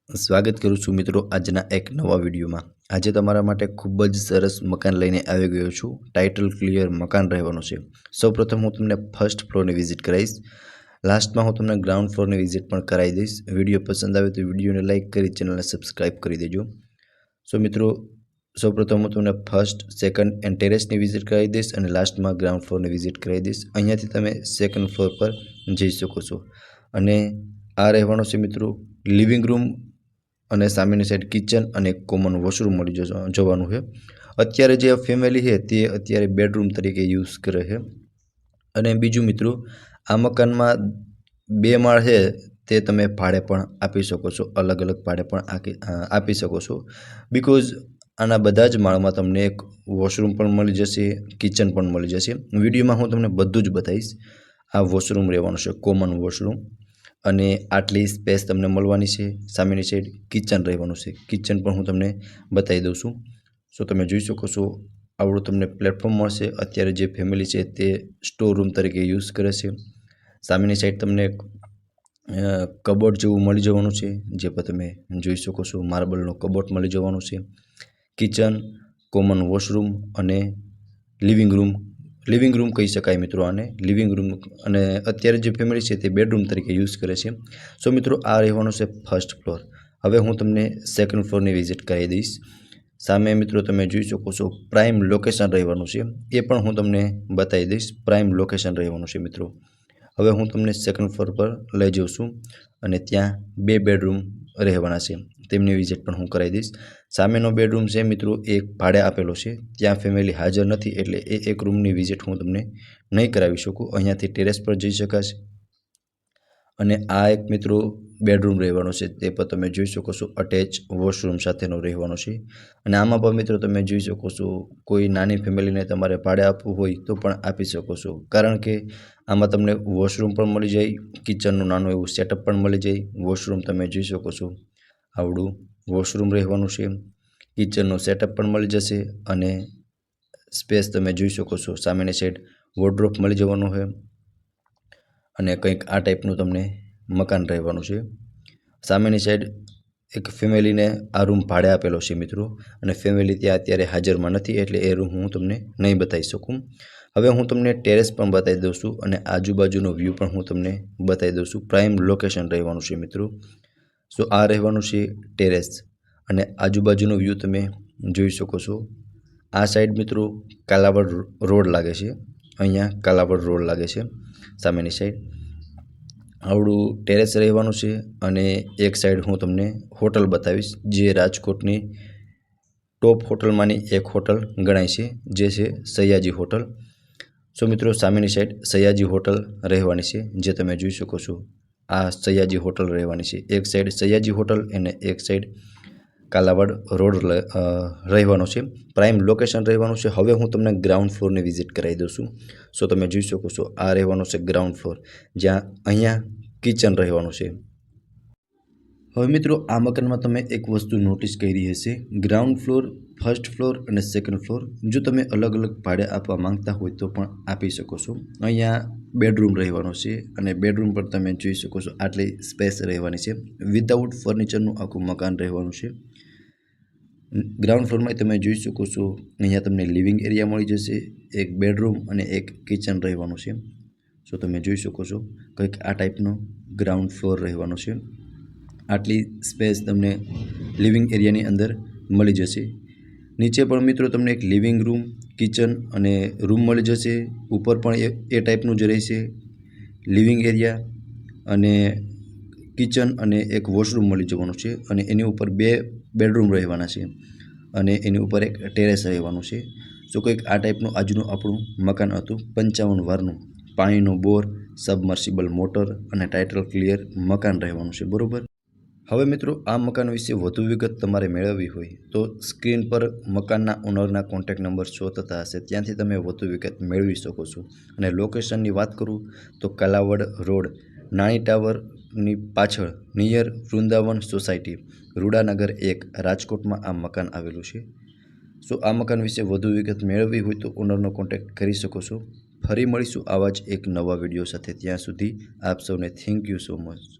સ્વાગત કરું છું મિત્રો આજના એક નવા વિડીયોમાં। આજે તમારા માટે ખૂબ જ સરસ મકાન લઈને આવી ગયો છું। ટાઇટલ ક્લિયર મકાન રહેવાનું છે। સૌપ્રથમ હું તમને ફર્સ્ટ ફ્લોરની વિઝિટ કરાવીશ। લાસ્ટમાં હું તમને ગ્રાઉન્ડ ફ્લોરની વિઝિટ પણ કરાવી દઈશ। વિડીયો પસંદ આવે તો વિડીયોને લાઇક કરી ચેનલને સબસ્ક્રાઈબ કરી દેજો। સો મિત્રો સૌપ્રથમ હું તમને ફર્સ્ટ સેકન્ડ એન્ડ ટેરેસની વિઝિટ કરાવી દઈશ અને લાસ્ટમાં ગ્રાઉન્ડ ફ્લોરની વિઝિટ કરાવી દઈશ। અહીંયાથી તમે સેકન્ડ ફ્લોર પર જઈ શકો છો અને આ રહેવાનો છે મિત્રો લિવિંગ રૂમ અને સામેની સાઈડ કિચન અને કોમન વોશરૂમ મળી જવાનું છે। અત્યારે જે ફેમિલી છે તે અત્યારે બેડરૂમ તરીકે યુઝ કરે છે। અને બીજું મિત્રો આ મકાનમાં 2 માળ છે તે તમે ભાડે પણ આપી શકો છો, અલગ અલગ ભાડે પણ આપી શકો છો। બીકોઝ આના બધા જ માળમાં તમને એક વોશરૂમ પણ મળી જશે, કિચન પણ મળી જશે। વિડીયોમાં હું તમને બધું જ બતાવીશ। આ વોશરૂમ રહેવાનું છે, કોમન વોશરૂમ, અને આટલી સ્પેસ તમને મળવાની છે। સામેની સાઈડ કિચન રહેવાનું છે, કિચન પણ હું તમને બતાવી દઉં છું। સો તમે જોઈ શકો છો આવડું તમને પ્લેટફોર્મ મળશે। અત્યારે જે ફેમિલી છે તે સ્ટોર રૂમ તરીકે યુઝ કરે છે। સામેની સાઈડ તમને કબોર્ડ જેવું મળી જવાનું છે, જે પર તમે જોઈ શકો છો માર્બલનો કબોર્ડ મળી જવાનું છે। કિચન, કોમન વોશરૂમ અને લિવિંગ રૂમ કહી શકાય મિત્રો આને, લિવિંગ રૂમ। અને અત્યારે જે ફેમિલી છે તે બેડરૂમ તરીકે યુઝ કરે છે। સો મિત્રો આ રહેવાનું છે ફર્સ્ટ ફ્લોર। હવે હું તમને સેકન્ડ ફ્લોરની વિઝિટ કરાવી દઈશ। સામે મિત્રો તમે જોઈ શકો છો પ્રાઇમ લોકેશન રહેવાનું છે, એ પણ હું તમને બતાવી દઈશ। પ્રાઇમ લોકેશન રહેવાનું છે મિત્રો। હવે હું તમને સેકન્ડ ફ્લોર પર લઈ જાઉં છું અને ત્યાં 2 બેડરૂમ રહેવાના છે, તેમની વિઝિટ પણ હું કરાવી દઈશ। સામેનો બેડરૂમ છે મિત્રો એક ભાડે આપેલો છે, ત્યાં ફેમિલી હાજર નથી એટલે એ એક રૂમની વિઝિટ હું તમને નહીં કરાવી શકું। અહીંયાથી ટેરેસ પર જઈ શકાશે। અને આ એક મિત્રો બેડરૂમ રહેવાનો છે, તે પર તમે જોઈ શકો છો અટેચ વોશરૂમ સાથેનો રહેવાનો છે। અને આમાં પણ મિત્રો તમે જોઈ શકો છો કોઈ નાની ફેમિલીને તમારે ભાડે આપવું હોય તો પણ આપી શકો છો, કારણ કે આમાં તમને વોશરૂમ પણ મળી જાય, કિચનનું નાનું એવું સેટઅપ પણ મળી જાય। વોશરૂમ તમે જોઈ શકો છો આવડું વોશરૂમ રહેવાનું છે, કિચનનો સેટઅપ પણ મળી જશે અને સ્પેસ તમે જોઈ શકો છો સામેની સાઈડ વોર્ડરોબ મળી જવાનું છે અને કંઈક આ ટાઈપનું તમને મકાન રહેવાનું છે। સામેની સાઈડ એક ફેમિલીને આ રૂમ ભાડે આપેલો છે મિત્રો, અને ફેમિલી ત્યાં અત્યારે હાજરમાં નથી એટલે એ રૂમ હું તમને નહીં બતાવી શકું। હવે હું તમને ટેરેસ પણ બતાવી દઉં છું અને આજુબાજુનો વ્યૂ પણ હું તમને બતાવી દઉં છું। પ્રાઇમ લોકેશન રહેવાનું છે મિત્રો। સો આ રહેવાનું છે ટેરેસ અને આજુબાજુનો વ્યૂ તમે જોઈ શકો છો। આ સાઈડ મિત્રો કાલાવડ રોડ લાગે છે, અહીંયા કાલાવડ રોડ લાગે છે સામેની સાઈડ। આવડું ટેરેસ રહેવાનું છે અને એક સાઈડ હું તમને હોટલ બતાવીશ, જે રાજકોટની ટોપ હોટલમાંની એક હોટલ ગણાય છે, જે છે સયાજી હોટલ। સો મિત્રો સામેની સાઈડ સયાજી હોટલ રહેવાની છે, જે તમે જોઈ શકો છો આ સયાજી હોટલ રહેવાની છે। એક સાઈડ સયાજી હોટલ અને એક સાઈડ કાલાવડ રોડ રહેવાનો છે, પ્રાઇમ લોકેશન રહેવાનું છે। હવે હું તમને ગ્રાઉન્ડ ફ્લોરની વિઝિટ કરાવી દઉં છું। સો તમે જોઈ શકો છો આ રહેવાનું છે ગ્રાઉન્ડ ફ્લોર, જ્યાં અહીંયા કિચન રહેવાનું છે। હવે મિત્રો આ મકાનમાં તમે એક વસ્તુ નોટિસ કરી હશે, ગ્રાઉન્ડ ફ્લોર, ફર્સ્ટ ફ્લોર અને સેકન્ડ ફ્લોર જો તમે અલગ અલગ ભાડે આપવા માંગતા હોય તો પણ આપી શકો છો। અહીંયા બેડરૂમ રહેવાનો છે અને બેડરૂમ પર તમે જોઈ શકો છો આટલી સ્પેસ રહેવાની છે। વિધાઉટ ફર્નિચરનું આખું મકાન રહેવાનું છે। ગ્રાઉન્ડ ફ્લોરમાં તમે જોઈ શકો છો અહીંયા તમને લિવિંગ એરિયા મળી જશે, એક બેડરૂમ અને એક કિચન રહેવાનું છે। સો તમે જોઈ શકો છો કંઈક આ ટાઈપનો ગ્રાઉન્ડ ફ્લોર રહેવાનો છે। આટલી સ્પેસ તમને લિવિંગ એરિયાની અંદર મળી જશે। નીચે પણ મિત્રો તમને એક લિવિંગ રૂમ, કિચન અને રૂમ મળી જશે। ઉપર પણ એ ટાઈપનું જ રહેશે, લિવિંગ એરિયા અને કિચન અને એક વોશરૂમ મળી જવાનું છે અને એની ઉપર 2 બેડરૂમ રહેવાના છે અને એની ઉપર એક ટેરેસ રહેવાનું છે। સો કંઈક આ ટાઈપનું આજનું આપણું મકાન હતું। 55 વારનું પાણીનો બોર, સબમર્સિબલ મોટર અને ટાઇટલ ક્લિયર મકાન રહેવાનું છે, બરોબર। હવે મિત્રો આ મકાન વિશે વધુ વિગત તમારે મેળવવી હોય તો સ્ક્રીન પર મકાનના ઓનરના કોન્ટેક્ટ નંબર શો થતા હશે, ત્યાંથી તમે વધુ વિગત મેળવી શકો છો। અને લોકેશનની વાત કરું તો કાલાવડ રોડ, નાની ટાવરની પાછળ નિયર વૃંદાવન સોસાયટી, રૂડાનગર 1, રાજકોટમાં આ મકાન આવેલું છે। સો આ મકાન વિશે વધુ વિગત મેળવવી હોય તો ઓનરનો કોન્ટેક્ટ કરી શકો છો। ફરી મળીશું આવા જ એક નવા વિડીયો સાથે, ત્યાં સુધી આપ સૌને થેન્ક યુ સો મચ।